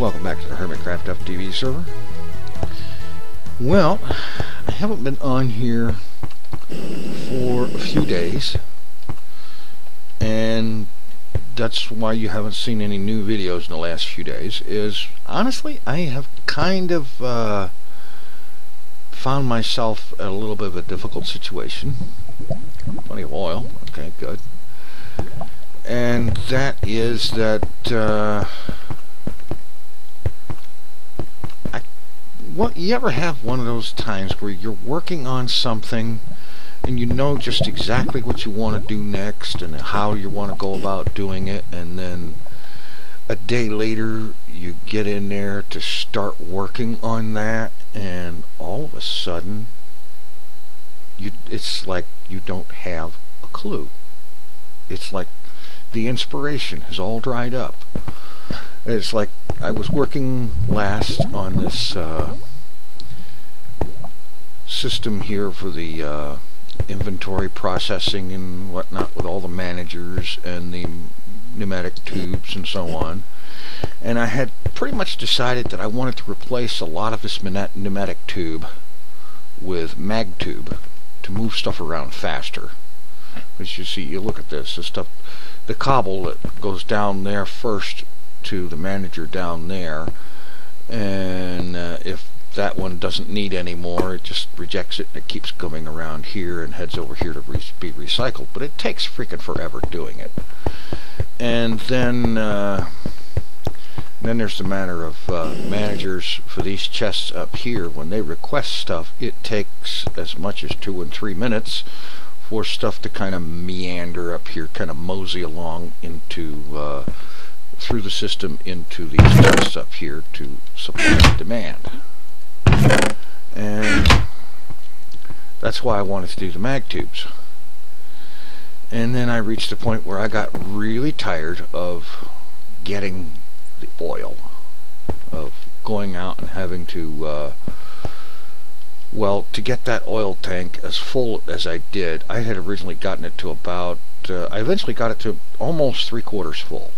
Welcome back to the Hermitcraft FTB server. Well, I haven't been on here for a few days, and that's why you haven't seen any new videos in the last few days. Is honestly, I have kind of found myself at a little bit of a difficult situation. Plenty of oil. Okay, good. And that is that you ever have one of those times where you're working on something and you know just exactly what you want to do next and how you want to go about doing it, and then a day later you get in there to start working on that, and all of a sudden it's like you don't have a clue. It's like the inspiration has all dried up. It's like I was working last on this system here for the inventory processing and whatnot, with all the managers and the pneumatic tubes and so on, and I had pretty much decided that I wanted to replace a lot of this pneumatic tube with mag tube to move stuff around faster. As you see, you look at this stuff, the cobble that goes down there first to the manager down there, and if that one doesn't need any more, it just rejects it and it keeps coming around here and heads over here to be recycled. But it takes freaking forever doing it. And then there's the matter of managers for these chests up here. When they request stuff, it takes as much as 2 and 3 minutes for stuff to kind of meander up here, kind of mosey along into through the system into these chests up here to supply the demand. And that's why I wanted to do the mag tubes. And then I reached a point where I got really tired of getting the oil, of going out and having to well, to get that oil tank as full as I did. I had originally gotten it to about I eventually got it to almost 3/4 full,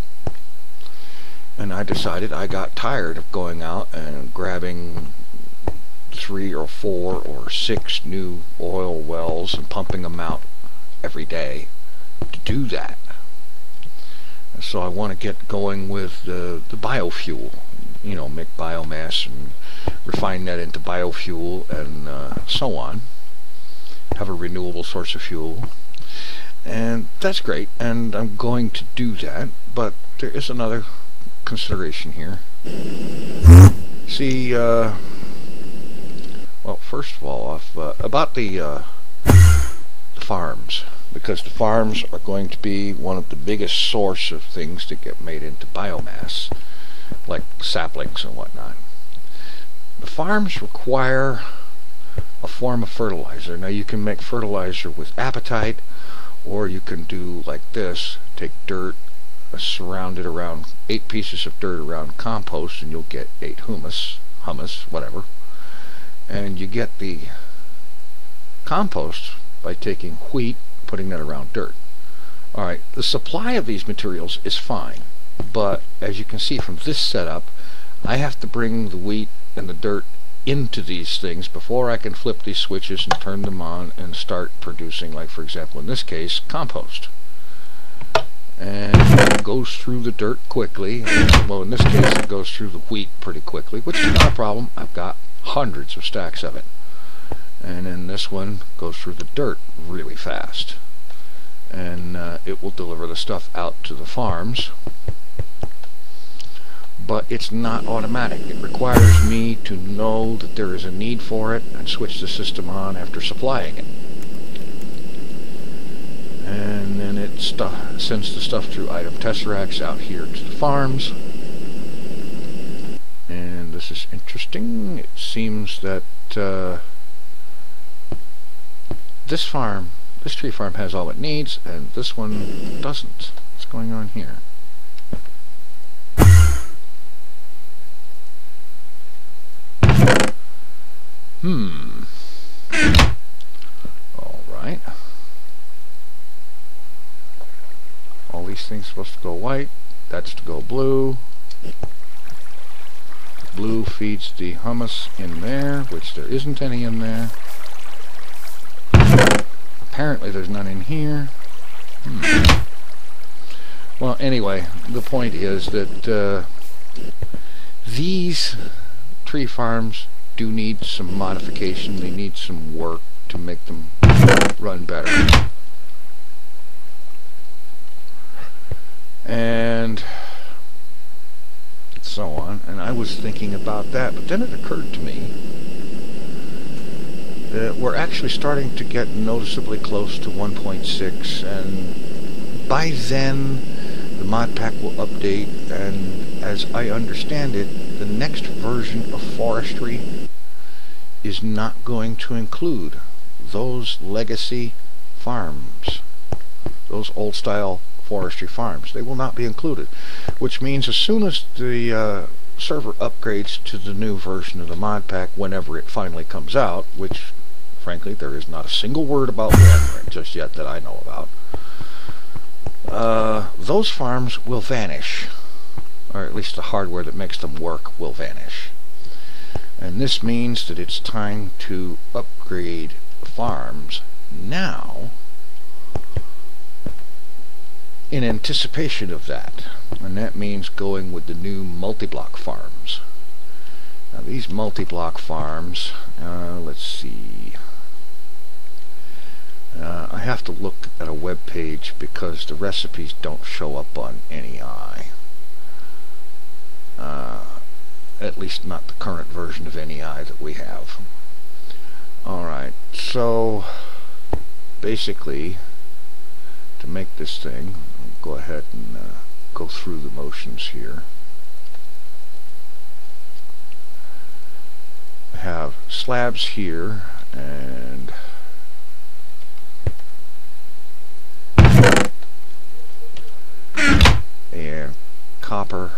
and I decided I got tired of going out and grabbing 3 or 4 or 6 new oil wells and pumping them out every day to do that. So I want to get going with the biofuel, you know, make biomass and refine that into biofuel and so on, have a renewable source of fuel, and that's great, and I'm going to do that. But there is another consideration here. See, well, first of all, about the farms, because the farms are going to be one of the biggest source of things that get made into biomass, like saplings and whatnot. The farms require a form of fertilizer. Now, you can make fertilizer with apatite, or you can do like this, take dirt, surround it around 8 pieces of dirt around compost, and you'll get 8 humus, whatever. And you get the compost by taking wheat, putting that around dirt. Alright, the supply of these materials is fine, but as you can see from this setup, I have to bring the wheat and the dirt into these things before I can flip these switches and turn them on and start producing, like for example in this case, compost. And it goes through the dirt quickly. Well, in this case it goes through the wheat pretty quickly, which is not a problem. I've got hundreds of stacks of it. And then this one goes through the dirt really fast, and it will deliver the stuff out to the farms. But it's not automatic. It requires me to know that there is a need for it and switch the system on after supplying it. And then it sends the stuff through item tesseracts out here to the farms. And this is interesting. It seems that this tree farm has all it needs, and this one doesn't. What's going on here? Alright. All these things are supposed to go white. That's to go blue. blue feeds the hummus in there, which there isn't any in there. Apparently there's none in here. Well, anyway, the point is that these tree farms do need some modification. They need some work to make them run better. And so on. And I was thinking about that, but then it occurred to me that we're actually starting to get noticeably close to 1.6, and by then the mod pack will update, and as I understand it, the next version of forestry is not going to include those legacy farms, those old style forestry farms. They will not be included, which means as soon as the server upgrades to the new version of the mod pack, whenever it finally comes out, which frankly there is not a single word about when just yet that I know about, those farms will vanish, or at least the hardware that makes them work will vanish. And this means that it's time to upgrade farms now in anticipation of that. And that means going with the new multi-block farms. Now these multi-block farms, let's see. I have to look at a web page because the recipes don't show up on NEI. At least not the current version of NEI that we have. Alright, so basically, to make this thing, I'll go ahead and go through the motions here. I have slabs here and copper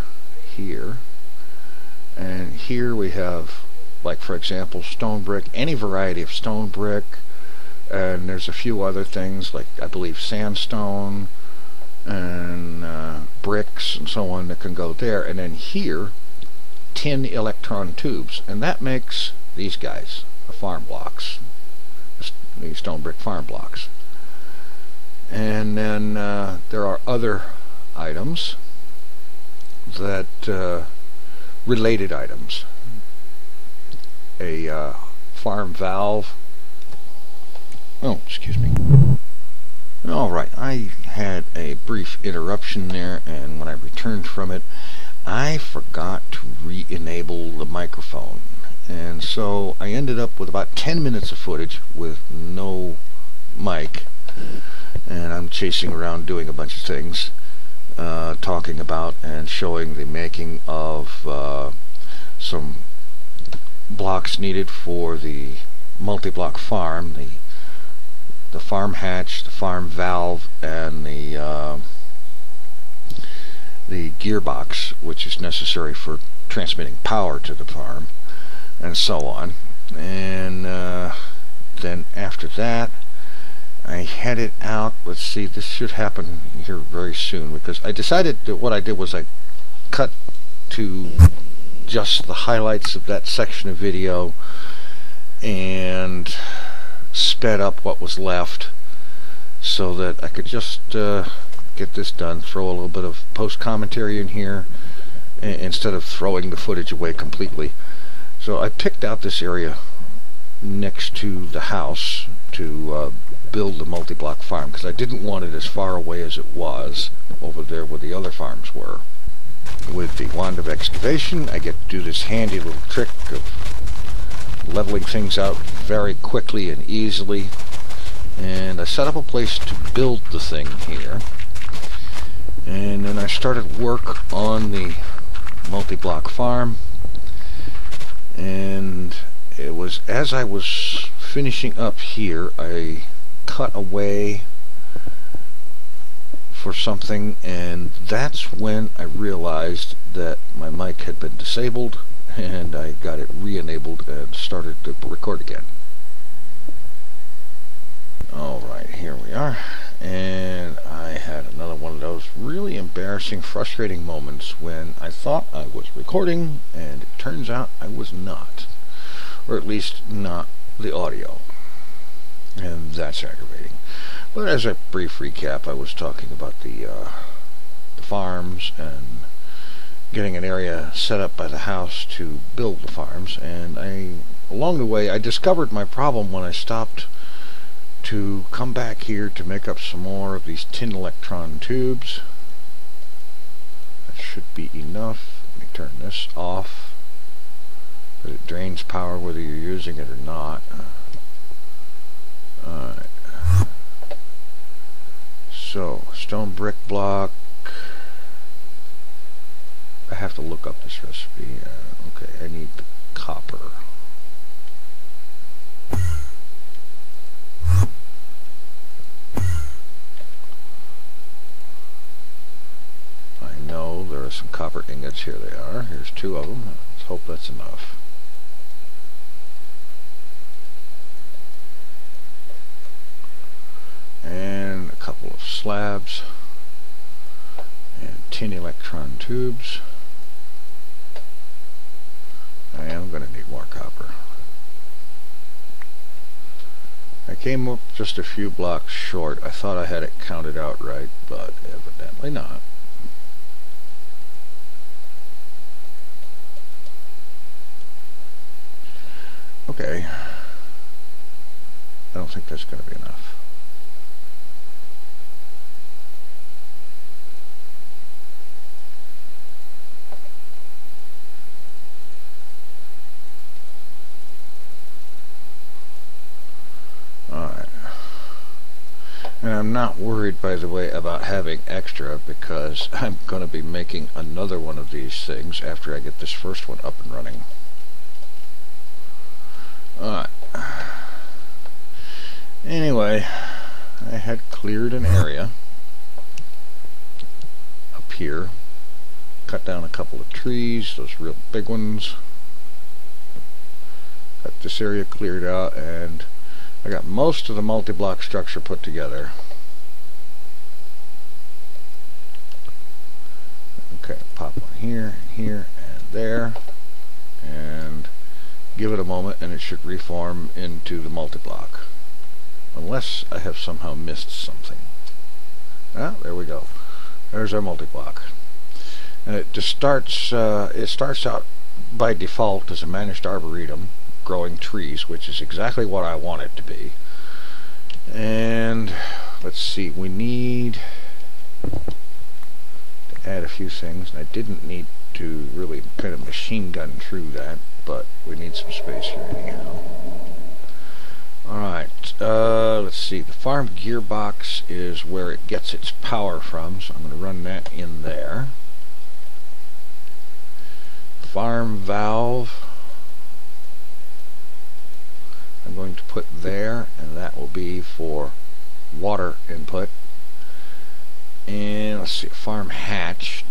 here, and here we have, like for example, stone brick, any variety of stone brick, and there's a few other things like I believe sandstone and bricks and so on that can go there, and then here tin electron tubes, and that makes these guys, the farm blocks, the stone brick farm blocks. And then there are other items that related items. A farm valve. Oh, excuse me. Alright, I had a brief interruption there, and when I returned from it, I forgot to re-enable the microphone. And so I ended up with about 10 minutes of footage with no mic. And I'm chasing around doing a bunch of things, talking about and showing the making of some blocks needed for the multi-block farm, the farm hatch, the farm valve, and the gearbox, which is necessary for transmitting power to the farm, and so on. And then after that, I headed out. Let's see, this should happen here very soon, because I decided that what I did was I cut to just the highlights of that section of video and sped up what was left so that I could just get this done, throw a little bit of post commentary in here instead of throwing the footage away completely. So I picked out this area next to the house to build the multi-block farm, because I didn't want it as far away as it was over there where the other farms were. With the wand of excavation, I get to do this handy little trick of leveling things out very quickly and easily, and I set up a place to build the thing here, and then I started work on the multi-block farm, and it was as I was finishing up here, I cut away for something, and that's when I realized that my mic had been disabled, and I got it re-enabled and started to record again. Alright, here we are, and I had another one of those really embarrassing, frustrating moments when I thought I was recording and it turns out I was not, or at least not the audio, and that's aggravating. But as a brief recap, I was talking about the farms and getting an area set up by the house to build the farms, and along the way I discovered my problem when I stopped to come back here to make up some more of these tin electron tubes. That should be enough. Let me turn this off, because it drains power whether you're using it or not. Alright. So, stone brick block. I have to look up this recipe. Okay, I need the copper. I know there are some copper ingots. Here they are. Here's 2 of them. Let's hope that's enough. And a couple of slabs and tin electron tubes. I am going to need more copper. I came up just a few blocks short. I thought I had it counted out right, but evidently not. Okay. I don't think that's going to be enough. Alright. And I'm not worried, by the way, about having extra, because I'm going to be making another one of these things after I get this first one up and running. Alright. Anyway, I had cleared an area up here, cut down a couple of trees, those real big ones, got this area cleared out, and I got most of the multi-block structure put together. Okay, pop one here, here, and there, and give it a moment and it should reform into the multi-block. Unless I have somehow missed something. Ah, there we go. There's our multi-block. And it just starts out by default as a managed arboretum, growing trees, which is exactly what I want it to be. And let's see, we need to add a few things. And I didn't need to really kind of machine gun through that, but we need some space here anyhow. Alright, let's see, the farm gearbox is where it gets its power from, so I'm going to run that in there. Farm valve I'm going to put there, and that will be for water input. And let's see, farm hatch.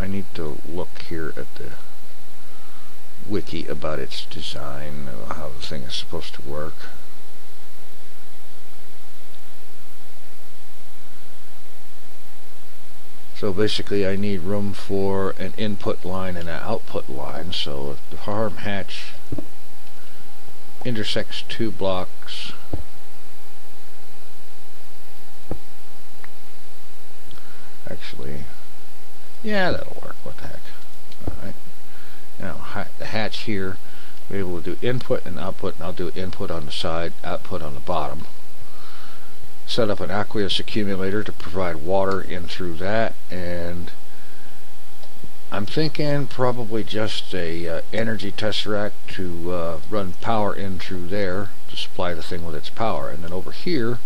I need to look here at the wiki about its design, how the thing is supposed to work. So basically I need room for an input line and an output line, so if the farm hatch intersects 2 blocks, actually, yeah, that'll work, what the heck. Alright, now the hatch here, we'll be able to do input and output, and I'll do input on the side, output on the bottom. Set up an aqueous accumulator to provide water in through that, and I'm thinking probably just a energy tesseract to run power in through there to supply the thing with its power, and then over here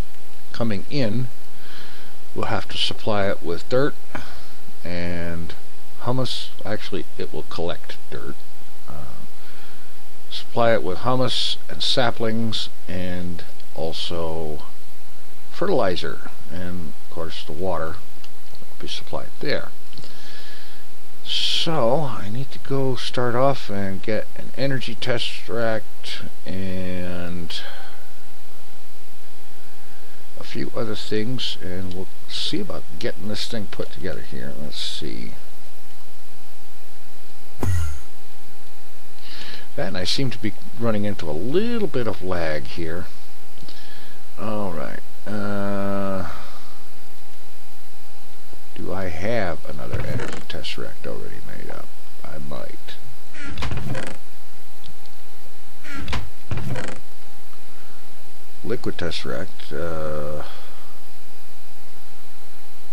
coming in we'll have to supply it with dirt and humus. Actually, it will collect dirt. Supply it with humus and saplings, and also fertilizer, and of course the water will be supplied there. So I need to go start off and get an energy tesseract and a few other things, and we'll see about getting this thing put together here. Let's see. That, and I seem to be running into a little bit of lag here. Alright. Do I have another energy tesseract already made up? I might. Liquid tesseract,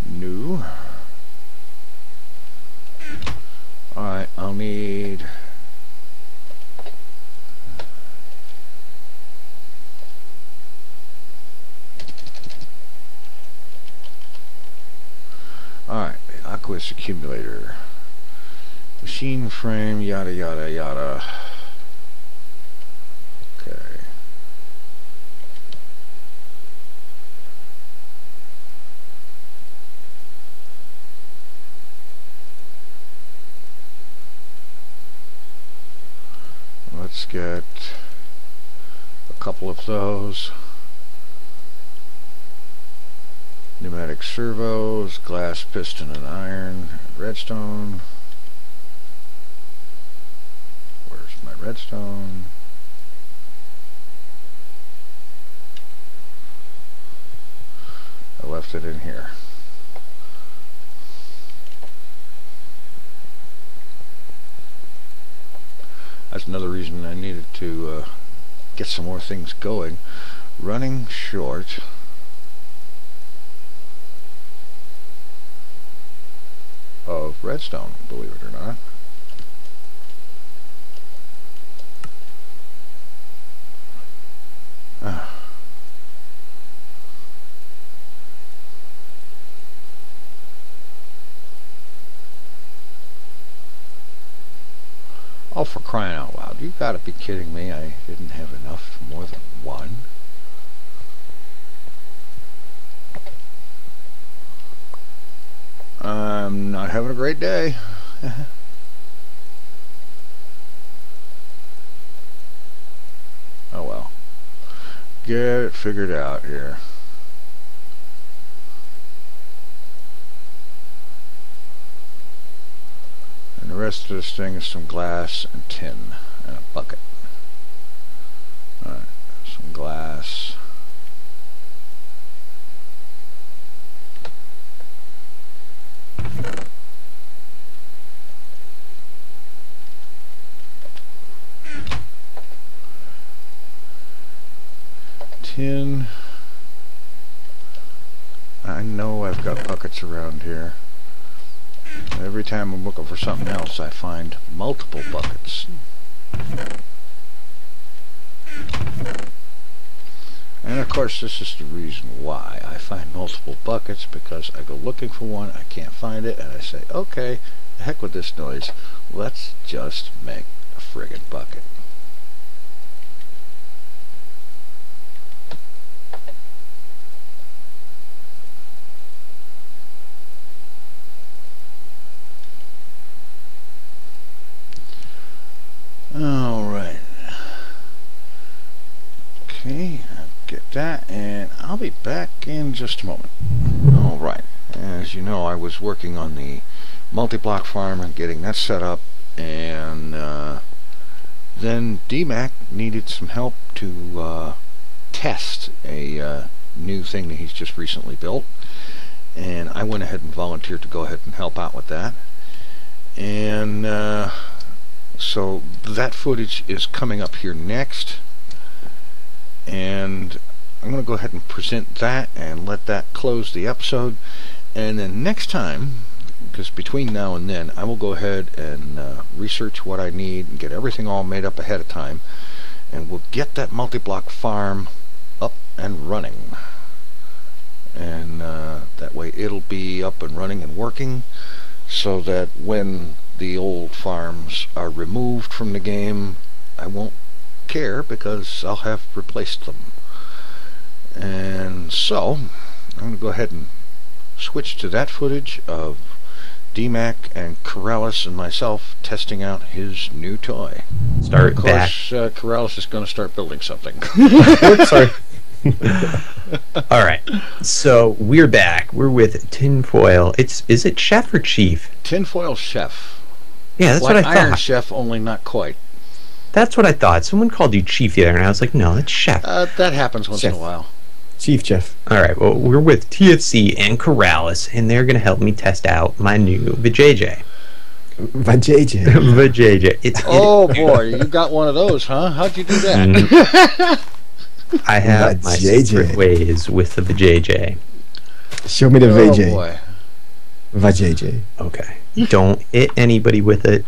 new. Alright, I'll need alright, the aqueous accumulator. Machine frame, yada yada yada. Okay. Let's get a couple of those. Pneumatic servos, glass piston and iron, redstone. Where's my redstone? I left it in here. That's another reason I needed to get some more things going. Running short. Of redstone, believe it or not. Oh, for crying out loud. You gotta be kidding me. I didn't have enough for more than one. I'm not having a great day. Oh well. Get it figured out here. And the rest of this thing is some glass and tin and a bucket. Alright, some glass. Tin. I know I've got buckets around here. Every time I'm looking for something else, I find multiple buckets. And of course, this is the reason why I find multiple buckets, because I go looking for one, I can't find it, and I say, okay, the heck with this noise, let's just make a friggin' bucket. Alright. Okay, I'll get that, and I'll be back in just a moment. Alright, as you know, I was working on the multi-block farm and getting that set up, and then DMAC needed some help to test a new thing that he's just recently built, and I went ahead and volunteered to go ahead and help out with that. And so that footage is coming up here next, and I'm going to go ahead and present that and let that close the episode. And then next time, because between now and then, I will go ahead and research what I need and get everything all made up ahead of time, and we'll get that multi-block farm up and running. And that way it'll be up and running and working, so that when the old farms are removed from the game, I won't care, because I'll have replaced them. And so I'm going to go ahead and switch to that footage of DMAC and Corellis and myself testing out his new toy. Start of course, Corellis is going to start building something. Sorry. All right. So we're back. We're with Tinfoil. Is it Chef or Chief? Tinfoil Chef. Yeah, that's like what I Iron thought. Chef, only not quite. That's what I thought. Someone called you Chief the other, and I was like, no, that's Chef. That happens once in a while. Chief Chef. All right. Well, we're with TFC and Corrales, and they're going to help me test out my new VaJayJay. VaJayJay. VaJayJay. Oh boy, you got one of those, huh? How'd you do that? I have my secret ways with the VaJayJay. Show me the VaJayJay. Oh boy. VaJayJay. Okay. Don't hit anybody with it.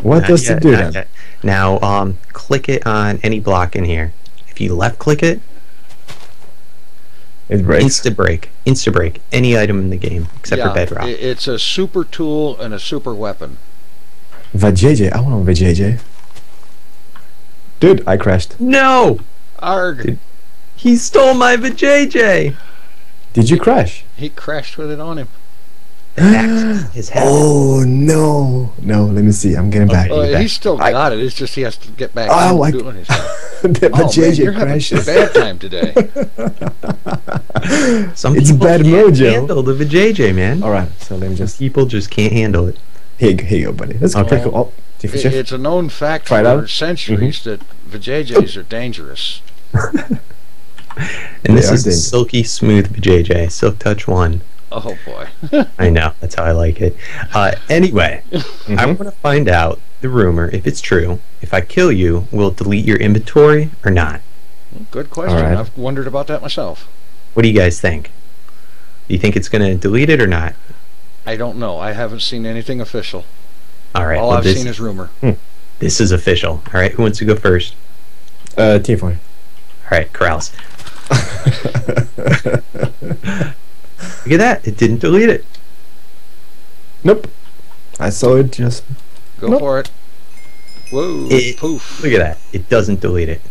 What does it do then? Now, click it on any block in here. If you left click it, it breaks. Insta break any item in the game except for Bedrock. It's a super tool and a super weapon. VaJayJay. I want a VaJayJay. Dude, I crashed. No! Arg! He stole my VaJayJay! Did you crash? He crashed with it on him. His head. Oh no! No, let me see. I'm getting back. He's still got it. It's just he has to get back. Doing his stuff. The VaJayJay you're crashes. having a bad time today. It's bad can't mojo. handle the VaJayJay, man. All right, so let me just. People just can't handle it. Here you go, buddy. Let's go. Oh, it's a known fact for centuries that VaJayJays are dangerous. And this is the silky smooth VaJayJay, Silk Touch 1. Oh boy. I know, that's how I like it. Anyway, I want to find out the rumor, if it's true. If I kill you, will it delete your inventory or not? Good question. Right. I've wondered about that myself. What do you guys think? Do you think it's going to delete it or not? I don't know. I haven't seen anything official. All right. All I've seen is rumor. This is official. All right. Who wants to go first? T4. All right, Corrales. Look at that. It didn't delete it. Nope. I saw it just... Go for it. Whoa. Poof. Look at that. It doesn't delete it.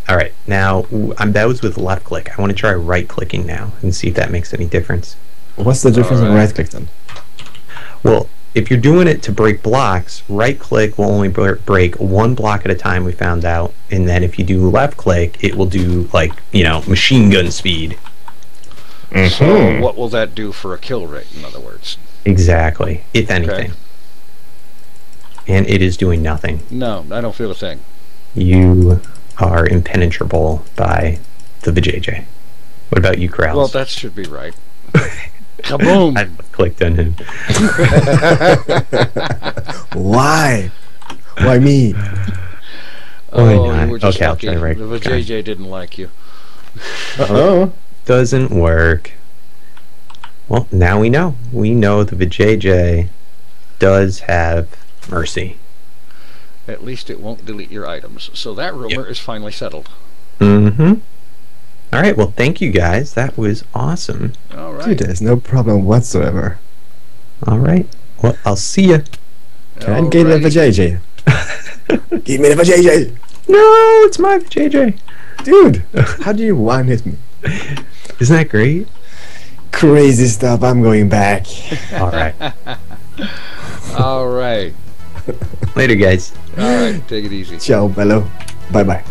All right. Now, that was with left click. I want to try right clicking now and see if that makes any difference. What's the difference in right click then? Well, if you're doing it to break blocks, right click will only break one block at a time, we found out. And then if you do left click, it will do, like, machine gun speed. So what will that do for a kill rate, in other words? Exactly, if anything. Okay. And it is doing nothing. No, I don't feel a thing. You are impenetrable by the VaJayJay. What about you, Corrales? Well, that should be right. Kaboom! I clicked on him. Why? Why me? Oh, you were just okay, lucky. I'll try right. The VaJayJay didn't like you. Doesn't work. Well, now we know. We know the VaJayJay does have mercy. At least it won't delete your items. So that rumor is finally settled. Mm-hmm. All right. Well, thank you guys. That was awesome. All right. Dude, there's no problem whatsoever. All right. Well, I'll see you. Can I get the VaJayJay? Give me the VaJayJay. No, it's my VaJayJay. Dude, how do you one-hit me? Isn't that great? Crazy stuff. I'm going back. All right. All right. Later, guys. All right. Take it easy. Ciao, bello. Bye-bye.